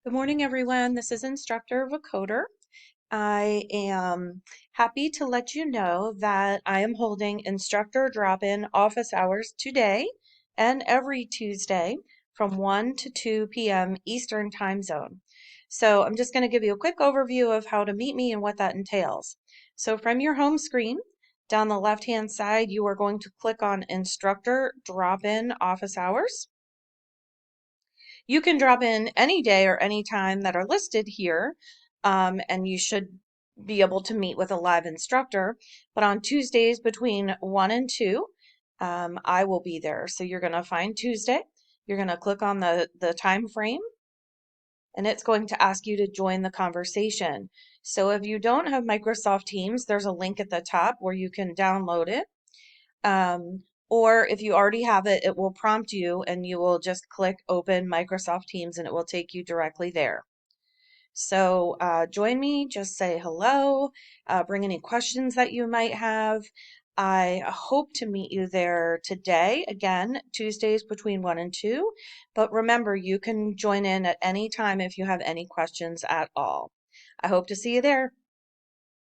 Good morning, everyone. This is Instructor Vocoder. I am happy to let you know that I am holding instructor drop-in office hours today and every Tuesday from 1 to 2 p.m. Eastern Time Zone. So I'm just going to give you a quick overview of how to meet me and what that entails. So from your home screen, down the left-hand side, you are going to click on Instructor Drop-in Office Hours. You can drop in any day or any time that are listed here, and you should be able to meet with a live instructor. But on Tuesdays between 1 and 2, I will be there. So you're going to find Tuesday. You're going to click on the time frame, and it's going to ask you to join the conversation. So if you don't have Microsoft Teams, there's a link at the top where you can download it. Or if you already have it, it will prompt you and you will just click open Microsoft Teams and it will take you directly there. So join me, just say hello, bring any questions that you might have. I hope to meet you there today, again, Tuesdays between 1 and 2. But remember, you can join in at any time if you have any questions at all. I hope to see you there.